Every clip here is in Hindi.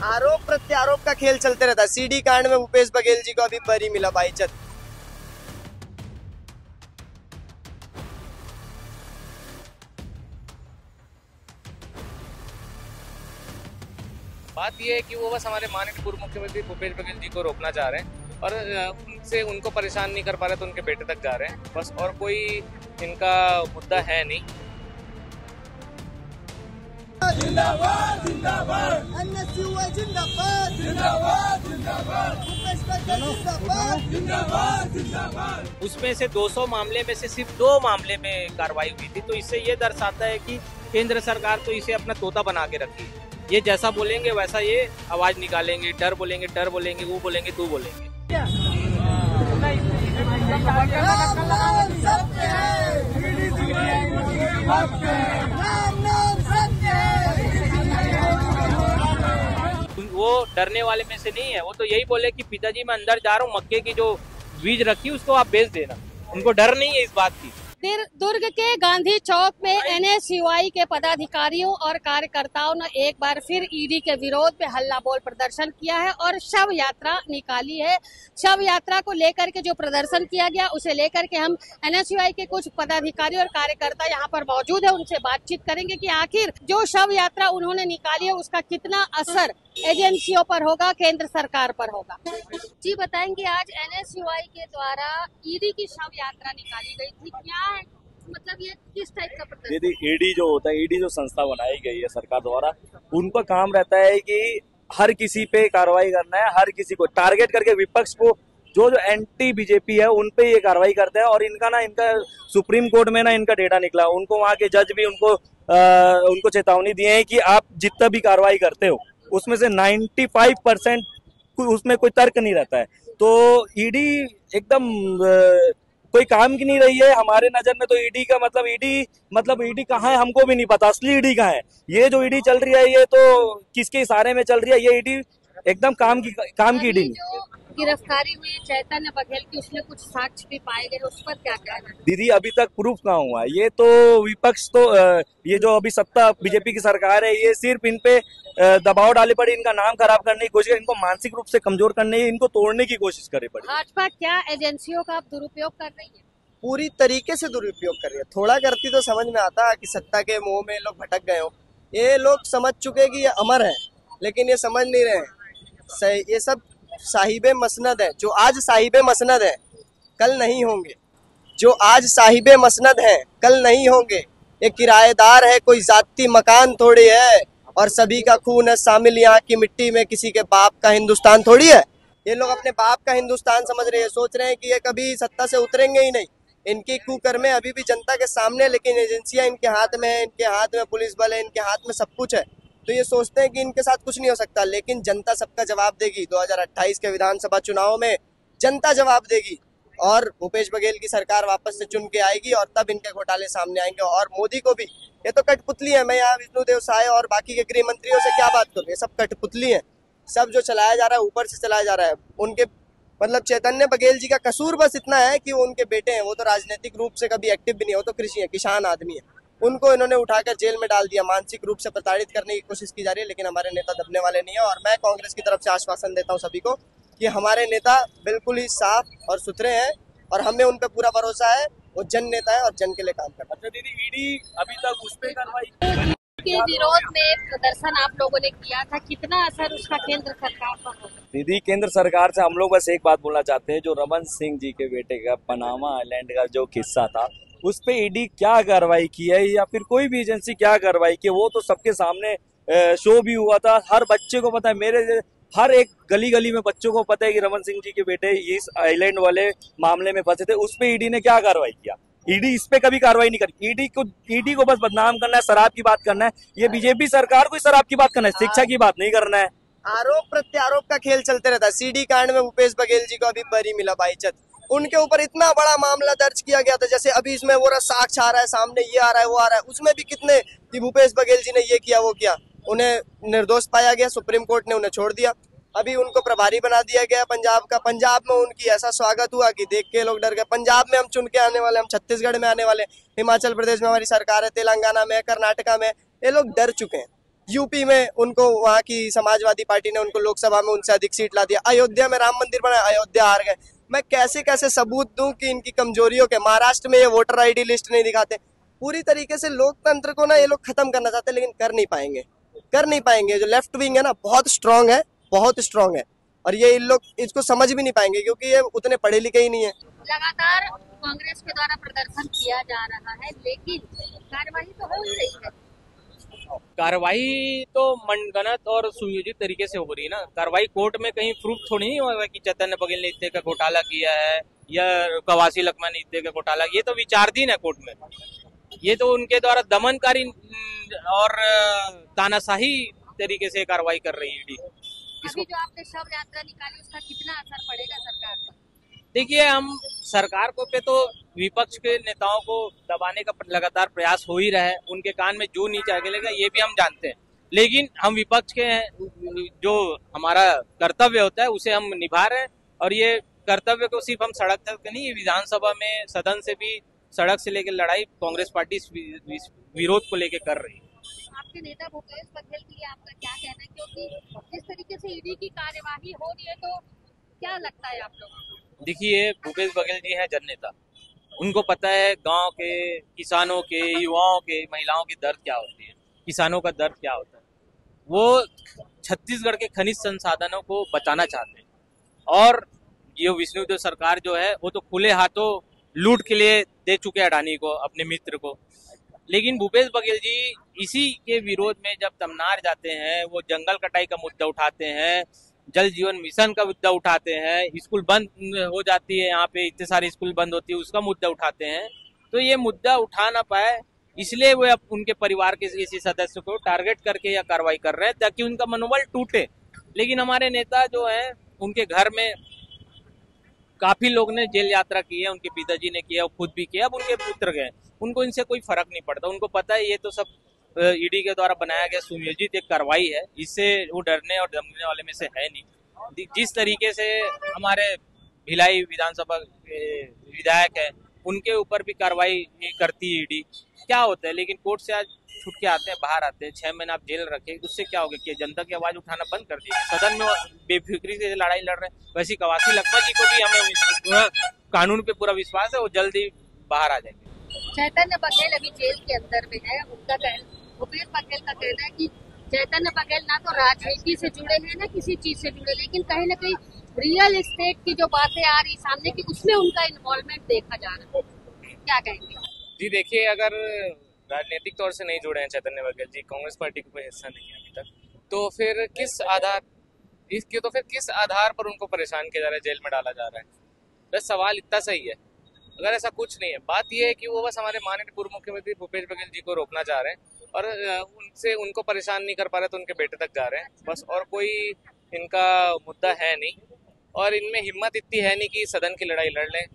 आरोप प्रत्यारोप का खेल चलते रहता है। सीडी कांड में भूपेश बघेल जी को अभी बरी मिला बाइज्जत। बात यह है कि वो बस हमारे माननीय पूर्व मुख्यमंत्री भूपेश बघेल जी को रोकना चाह रहे हैं और उनसे उनको परेशान नहीं कर पा रहे तो उनके बेटे तक जा रहे हैं बस, और कोई इनका मुद्दा है नहीं। जिंदाबाद जिंदाबाद जिंदाबाद जिंदाबाद जिंदाबाद जिंदाबाद जिंदाबाद। उसमें से 200 मामले में से सिर्फ 2 मामले में कार्रवाई हुई थी, तो इससे ये दर्शाता है कि केंद्र सरकार तो इसे अपना तोता बना के रखी है। ये जैसा बोलेंगे वैसा ये आवाज निकालेंगे, डर बोलेंगे, वो बोलेंगे, तू बोलेंगे। वो डरने वाले में से नहीं है, वो तो यही बोले कि पिताजी मैं अंदर जा रहा हूँ, मक्के की जो बीज रखी उसको आप बेच देना। उनको डर नहीं है इस बात की। दुर्ग के गांधी चौक में एनएसयूआई के पदाधिकारियों और कार्यकर्ताओं ने एक बार फिर ईडी के विरोध में हल्ला बोल प्रदर्शन किया है और शव यात्रा निकाली है। शव यात्रा को लेकर के जो प्रदर्शन किया गया उसे लेकर के हम एनएसयूआई के कुछ पदाधिकारी और कार्यकर्ता यहाँ पर मौजूद है, उनसे बातचीत करेंगे कि आखिर जो शव यात्रा उन्होंने निकाली है उसका कितना असर एजेंसियों पर होगा, केंद्र सरकार पर होगा। जी बताएंगे, आज एनएसयूआई के द्वारा ईडी की शव यात्रा निकाली गई थी, क्या है मतलब ये किस टाइप का प्रदर्शन? यदि ईडी जो होता है, ईडी जो संस्था बनाई गई है सरकार द्वारा, उनका काम रहता है कि हर किसी पे कार्रवाई करना है, हर किसी को टारगेट करके विपक्ष को जो एंटी बीजेपी है उन पे ये कार्रवाई करते हैं। और इनका सुप्रीम कोर्ट में इनका डेटा निकला, उनको वहाँ के जज भी उनको चेतावनी दिए है कि आप जितना भी कार्रवाई करते हो उसमें से 95% उसमें कोई तर्क नहीं रहता है। तो ईडी एकदम कोई काम की नहीं रही है हमारे नजर में। तो ईडी का मतलब ईडी कहाँ है हमको भी नहीं पता, असली ईडी कहाँ है। ये जो ईडी चल रही है ये तो किसके इशारे में चल रही है, ये ईडी एकदम काम की ईडी नहीं। गिरफ्तारी हुई चैतन्य बघेल की, उसमें कुछ साक्ष्य भी पाए गए, उस पर क्या कहना है? दीदी अभी तक प्रूफ कहाँ हुआ? ये तो विपक्ष तो ये जो अभी सत्ता बीजेपी की सरकार है ये सिर्फ इन पे दबाव डाले पड़ी, इनका नाम खराब करने की कोशिश, इनको मानसिक रूप से कमजोर करने, इनको तोड़ने की कोशिश करे पड़ी। भाजपा क्या एजेंसियों का दुरुपयोग कर रही है? पूरी तरीके से दुरुपयोग कर रही है। थोड़ा करती तो समझ में आता कि सत्ता के मोह में लोग भटक गए हो। ये लोग समझ चुके कि ये अमर है, लेकिन ये समझ नहीं रहे। ये सब साहिबे मसनद है। जो आज साहिबे मसनद है कल नहीं होंगे, जो आज साहिबे मसनद है कल नहीं होंगे। ये किराएदार है, कोई जाती मकान थोड़ी है, और सभी का खून है शामिल यहाँ की मिट्टी में, किसी के बाप का हिंदुस्तान थोड़ी है। ये लोग अपने बाप का हिंदुस्तान समझ रहे हैं, सोच रहे हैं कि ये कभी सत्ता से उतरेंगे ही नहीं। इनकी कुकर्में अभी भी जनता के सामने, लेकिन एजेंसियां इनके हाथ में है, इनके हाथ में पुलिस बल है, इनके हाथ में सब कुछ है। तो ये सोचते हैं कि इनके साथ कुछ नहीं हो सकता, लेकिन जनता सबका जवाब देगी। 2028 के विधानसभा चुनाव में जनता जवाब देगी और भूपेश बघेल की सरकार वापस से चुन के आएगी और तब इनके घोटाले सामने आएंगे। और मोदी को भी, ये तो कठपुतली है। मैं यहाँ विष्णुदेव साय और बाकी के गृह मंत्रियों से क्या बात करूँ, ये सब कठपुतली है। सब जो चलाया जा रहा है ऊपर से चलाया जा रहा है। उनके मतलब चैतन्य बघेल जी का कसूर बस इतना है कि वो उनके बेटे हैं, वो तो राजनीतिक रूप से कभी एक्टिव भी नहीं, वो तो कृषि है, किसान आदमी है। उनको इन्होंने उठाकर जेल में डाल दिया, मानसिक रूप से प्रताड़ित करने की कोशिश की जा रही है। लेकिन हमारे नेता दबने वाले नहीं है और मैं कांग्रेस की तरफ से आश्वासन देता हूँ सभी को कि हमारे नेता बिल्कुल ही साफ और सुथरे हैं और हमें उन पर पूरा भरोसा है। वो जन नेता है और जन के लिए काम करता है। अच्छा दीदी, ईडी अभी तक उस पे कार्रवाई के विरोध में प्रदर्शन आप लोगों ने किया था, कितना असर उसका केंद्र सरकार पर होगा? दीदी केंद्र सरकार से हम लोग बस एक बात बोलना चाहते हैं, जो रमन सिंह जी के बेटे का पनामा आइलैंड का जो किस्सा था उस पे ईडी क्या कार्रवाई की है या फिर कोई भी एजेंसी क्या कार्रवाई की है, वो तो सबके सामने शो भी हुआ था। हर बच्चे को पता है, मेरे हर एक गली गली में बच्चों को पता है कि रमन सिंह जी के बेटे इस आइलैंड वाले मामले में फंसे थे। उस पे ईडी ने क्या कार्रवाई किया? ईडी इस पे कभी कार्रवाई नहीं करी। ईडी को बस बदनाम करना है, शराब की बात करना है। ये बीजेपी सरकार को शराब की बात करना है, शिक्षा की बात नहीं करना है। आरोप प्रत्यारोप का खेल चलते रहता है। सीडी कांड में भूपेश बघेल जी को अभी बरी मिला बाइज्जत। उनके ऊपर इतना बड़ा मामला दर्ज किया गया था, जैसे अभी इसमें वो साक्ष्य आ रहा है सामने, ये आ रहा है वो आ रहा है। उसमें भी कितने कि भूपेश बघेल जी ने ये किया वो किया, उन्हें निर्दोष पाया गया, सुप्रीम कोर्ट ने उन्हें छोड़ दिया। अभी उनको प्रभारी बना दिया गया पंजाब का। पंजाब में उनकी ऐसा स्वागत हुआ कि देख के लोग डर गए। पंजाब में हम चुन के आने वाले, हम छत्तीसगढ़ में आने वाले, हिमाचल प्रदेश में हमारी सरकार है, तेलंगाना में, कर्नाटका में, ये लोग डर चुके हैं। यूपी में उनको वहाँ की समाजवादी पार्टी ने उनको लोकसभा में उनसे अधिक सीट ला दिया। अयोध्या में राम मंदिर बना, अयोध्या हार गए। मैं कैसे कैसे सबूत दूं कि इनकी कमजोरियों के। महाराष्ट्र में ये वोटर आईडी लिस्ट नहीं दिखाते। पूरी तरीके से लोकतंत्र को ना ये लोग खत्म करना चाहते हैं, लेकिन कर नहीं पाएंगे। जो लेफ्ट विंग है ना, बहुत स्ट्रांग है और ये इन लोग इसको समझ भी नहीं पाएंगे, क्योंकि ये उतने पढ़े लिखे ही नहीं है। लगातार कांग्रेस के द्वारा प्रदर्शन किया जा रहा है, लेकिन कार्यवाही तो हो ही रही है। कार्रवाई तो मनगढ़ंत और सुयोजित तरीके से हो रही है ना। कार्रवाई कोर्ट में कहीं प्रूफ थोड़ी नहीं होगा कि चैतन्य बघेल ने इतने का घोटाला किया है या कवासी लखमा ने इतने का घोटाला। ये तो विचाराधीन है कोर्ट में। ये तो उनके द्वारा दमनकारी और तानाशाही तरीके से कार्रवाई कर रही है ईडी। अभी जो आपने शव यात्रा निकाली, उसका कितना असर पड़ेगा सरकार पर? देखिए, हम सरकार को पे तो विपक्ष के नेताओं को दबाने का लगातार प्रयास हो ही रहा है। उनके कान में जू नहीं चलेगा, ये भी हम जानते हैं। लेकिन हम विपक्ष के जो हमारा कर्तव्य होता है उसे हम निभा रहे हैं। और ये कर्तव्य को सिर्फ हम सड़क तक नहीं, विधानसभा में सदन से भी, सड़क से लेकर लड़ाई कांग्रेस पार्टी विरोध को लेकर कर रही है। आपके नेता भूपेश बघेल के लिए आपका क्या कहना है, क्योंकि जिस तरीके से ईडी की कार्यवाही हो रही है, तो क्या लगता है आप लोगों को? देखिए, भूपेश बघेल जी हैं जननेता। उनको पता है गांव के किसानों के, युवाओं के, महिलाओं की दर्द क्या होती है, किसानों का दर्द क्या होता है। वो छत्तीसगढ़ के खनिज संसाधनों को बचाना चाहते हैं। और ये विष्णुदेव सरकार जो है वो तो खुले हाथों लूट के लिए दे चुके अडानी को, अपने मित्र को। लेकिन भूपेश बघेल जी इसी के विरोध में जब तमनार जाते हैं, वो जंगल कटाई का मुद्दा उठाते हैं, जल जीवन मिशन का मुद्दा उठाते हैं, स्कूल बंद हो जाती है, यहाँ पे इतने सारे स्कूल बंद होती है, उसका मुद्दा उठाते हैं। तो ये मुद्दा उठा ना पाए, इसलिए वे अब उनके परिवार के किसी सदस्य को टारगेट करके या कार्रवाई कर रहे हैं ताकि उनका मनोबल टूटे। लेकिन हमारे नेता जो हैं, उनके घर में काफी लोग ने जेल यात्रा की है, उनके पिताजी ने किया, खुद भी किया, अब उनके पुत्र गए। उनको इनसे कोई फर्क नहीं पड़ता। उनको पता है ये तो सब ईडी के द्वारा बनाया गया सुनियोजित एक कार्रवाई है। इससे वो डरने और धमकने वाले में से है नहीं। जिस तरीके से हमारे भिलाई विधानसभा विधायक है, उनके ऊपर भी कार्रवाई करती है ईडी। क्या होता है, लेकिन कोर्ट से आज छूट के आते हैं, बाहर आते हैं, 6 महीना आप जेल रखे, उससे क्या होगा कि जनता की आवाज उठाना बंद कर दी। सदन में बेफिक्री से लड़ाई लड़ रहे हैं। वैसे कवासी लखमा जी को भी हमें कानून पे पूरा विश्वास है, वो जल्द ही बाहर आ जाएंगे। चैतन्य बघेल अभी जेल के अंदर में है। उनका भूपेश बघेल का कहना है कि चैतन्य बघेल ना तो राजनीति से जुड़े हैं, ना किसी चीज से जुड़े, लेकिन कहीं ना कहीं रियल एस्टेट की जो बातें आ रही सामने की, उसमें उनका इन्वॉल्वमेंट देखा जा रहा है। क्या कहेंगे जी? देखिए, अगर राजनीतिक तौर से नहीं जुड़े हैं चैतन्य बघेल जी, कांग्रेस पार्टी का कोई हिस्सा नहीं है अभी तक, तो फिर किस आधार पर उनको परेशान किया जा रहा है, जेल में डाला जा रहा है? बस सवाल इतना सही है। अगर ऐसा कुछ नहीं है, बात यह है कि वो बस हमारे माननीय पूर्व मुख्यमंत्री भूपेश बघेल जी को रोकना चाह रहे हैं और उनको परेशान नहीं कर पा रहे, तो उनके बेटे तक जा रहे हैं बस। और कोई इनका मुद्दा है नहीं, और इनमें हिम्मत इतनी है नहीं कि सदन की लड़ाई लड़ लें,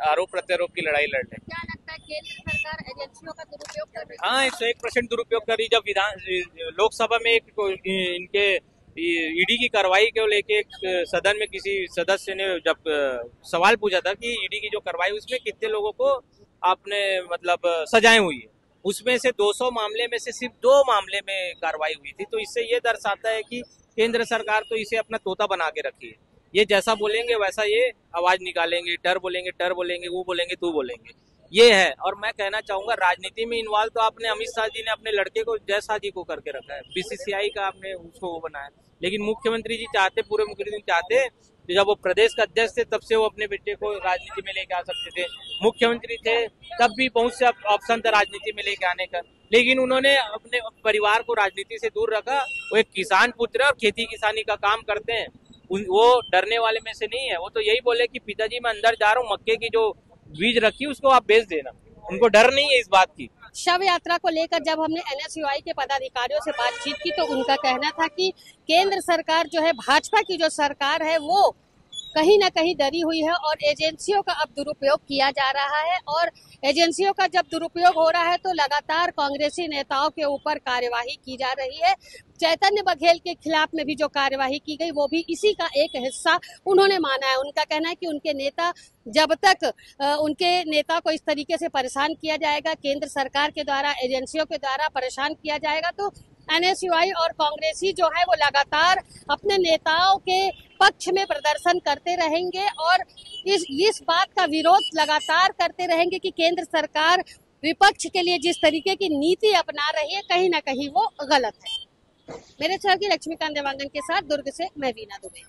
आरोप प्रत्यारोप की लड़ाई लड़ लें। क्या लगता है केंद्र सरकार एजेंसियों का दुरुपयोग कर रही है? हाँ, 101% दुरुपयोग कर रही। जब लोकसभा में इनके ईडी की कार्रवाई को लेके सदन में किसी सदस्य ने जब सवाल पूछा था कि ईडी की जो कार्रवाई उसमें कितने लोगों को आपने मतलब सजाएं हुई है, उसमें से 200 मामले में से सिर्फ 2 मामले में कार्रवाई हुई थी। तो इससे ये दर्शाता है कि केंद्र सरकार तो इसे अपना तोता बना के रखी है। ये जैसा बोलेंगे वैसा ये आवाज निकालेंगे, टर बोलेंगे, वो बोलेंगे, तू बोलेंगे, ये है। और मैं कहना चाहूंगा, राजनीति में इन्वॉल्व तो आपने अमित शाह जी ने अपने लड़के को जय शाह जी को करके रखा है, बीसीसीआई का आपने उसको वो बनाया। लेकिन मुख्यमंत्री जी चाहते, पूरे मुख्यमंत्री चाहते, जब वो प्रदेश का अध्यक्ष थे तब से वो अपने बेटे को राजनीति में लेके आ सकते थे। मुख्यमंत्री थे तब भी बहुत से ऑप्शन था राजनीति में लेके आने का, लेकिन उन्होंने अपने परिवार को राजनीति से दूर रखा। वो एक किसान पुत्र और खेती किसानी का काम करते हैं, वो डरने वाले में से नहीं है। वो तो यही बोले कि पिताजी मैं अंदर जा रहा हूँ, मक्के की जो बीज रखी उसको आप बेच देना, उनको डर नहीं है इस बात की। शव यात्रा को लेकर जब हमने एनएसयूआई के पदाधिकारियों से बातचीत की, तो उनका कहना था कि केंद्र सरकार जो है, भाजपा की जो सरकार है, वो कहीं ना कहीं डरी हुई है और एजेंसियों का अब दुरुपयोग किया जा रहा है। और एजेंसियों का जब दुरुपयोग हो रहा है तो लगातार कांग्रेसी नेताओं के ऊपर कार्यवाही की जा रही है। चैतन्य बघेल के खिलाफ में भी जो कार्यवाही की गई वो भी इसी का एक हिस्सा उन्होंने माना है। उनका कहना है कि उनके नेता, जब तक उनके नेता को इस तरीके से परेशान किया जाएगा, केंद्र सरकार के द्वारा, एजेंसियों के द्वारा परेशान किया जाएगा, तो एनएसयूआई और कांग्रेसी जो है वो लगातार अपने नेताओं के पक्ष में प्रदर्शन करते रहेंगे और इस बात का विरोध लगातार करते रहेंगे कि केंद्र सरकार विपक्ष के लिए जिस तरीके की नीति अपना रही है कहीं ना कहीं वो गलत है। मेरे सहयोगी लक्ष्मीकांत देवांगन के साथ दुर्ग से मैं वीना दुबे।